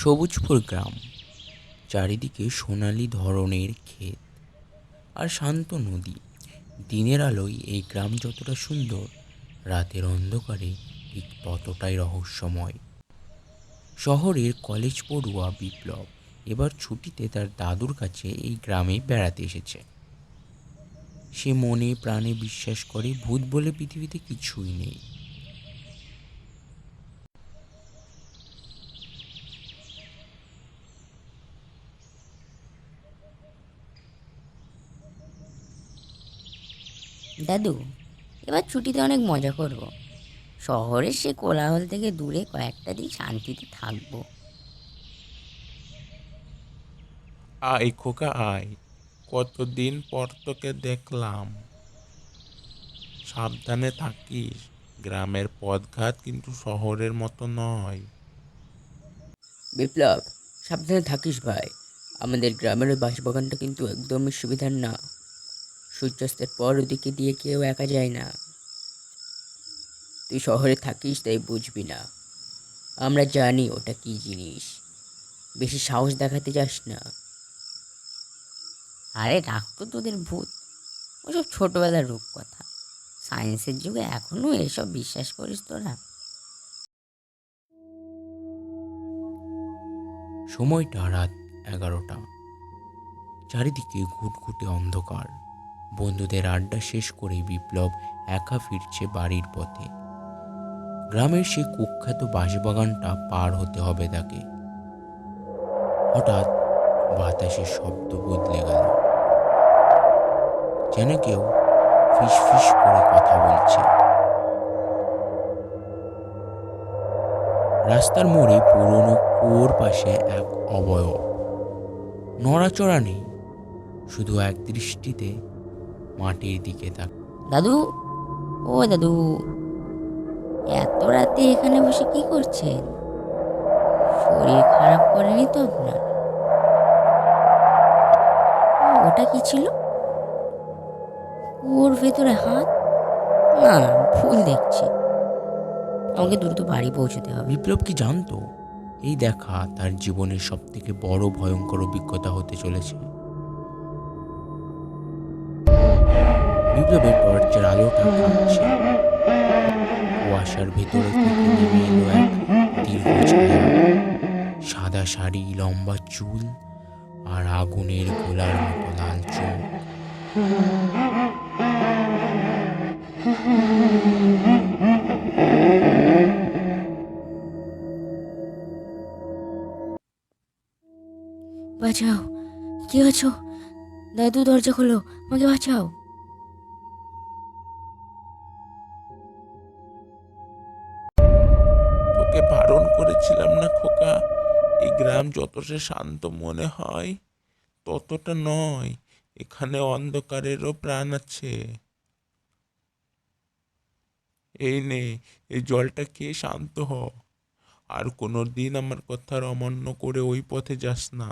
সবুজপুর গ্রাম, চারিদিকে সোনালি ধরনের ক্ষেত আর শান্ত নদী। দিনের আলোয় এই গ্রাম যতটা সুন্দর, রাতের অন্ধকারে ঠিক ততটাই রহস্যময়। শহরের কলেজ পড়ুয়া বিপ্লব এবার ছুটিতে তার দাদুর কাছে এই গ্রামে বেড়াতে এসেছে। সে মনে প্রাণে বিশ্বাস করে ভূত বলে পৃথিবীতে কিছুই নেই। দাদু, এবার ছুটিতে অনেক মজা করব। শহরের সে কোলাহল থেকে দূরে কয়েকটা দিন শান্তিতে থাকবো। আয় খোকা আয়, কতদিন পর তোকে দেখলাম। সাবধানে থাকিস, গ্রামের পথঘাট কিন্তু শহরের মতো নয়। বিপ্লব, সাবধানে থাকিস ভাই। আমাদের গ্রামের ওই বাঁশবাগানটা কিন্তু একদমই সুবিধার না। সূর্যাস্তের পর ওদিকে দিয়ে কেউ একা যায় না। তুই শহরে থাকিস তাই বুঝবি না। আমরা জানি ওটা কি জিনিস। বেশি সাহস দেখাতে যাস না। আরে রাখতো তোদের ভূত, ওসব ছোটবেলার রূপকথা। সায়েন্সের যুগে এখনো এসব বিশ্বাস করিস তোরা? সময়টা রাত 11টা। চারিদিকে ঘুটঘুটে অন্ধকার। বন্ধুদের আড্ডা শেষ করে বিপ্লব একা ফিরছে বাড়ির পথে। গ্রামের সে কুখ্যাত বাঁশবাগানটা পার হতে হবে তাকে। হঠাৎ বাতাসের শব্দ বদলে গেল, যেন কেউ ফিস ফিস করে কথা বলছে। রাস্তার মোড়ে পুরনো কুয়োর পাশে এক অবয়ব। নড়াচড়া নেই, শুধু এক দৃষ্টিতে মাটির দিকে তাক। দাদু, ও দাদু, এত রাতে এখানে বসে কি করছেন? শরীর খারাপ করেনি তো আপনার? ওটা কি ছিল? কুয়োর ভেতরে হাত? না না, ভুল দেখছি। আমাকে দ্রুত বাড়ি পৌঁছতে হবে। বিপ্লব কি জানতো এই দেখা তার জীবনের সব থেকে বড় ভয়ঙ্কর অভিজ্ঞতা হতে চলেছে? বিপ্লবের টর্চের আলোটা কাঁপছে। কুয়াশার ভেতরে থেকে নেমে এলো এক দীর্ঘ ছায়া। সাদা শাড়ি, লম্বা চুল আর আগুনের গোলার মতো লাল চোখ। বাঁচাও, কি আছো? দাদু, দরজা খোলো, আমাকে বাঁচাও। তোকে বারণ করেছিলাম না খোকা, এই গ্রাম যতটা শান্ত মনে হয় ততটা নয়। এখানে অন্ধকারেরও প্রাণ আছে। এই নে, এই জলটা খেয়ে শান্ত হ। আর কোনো দিন আমার কথার অমান্য করে ওই পথে যাস না।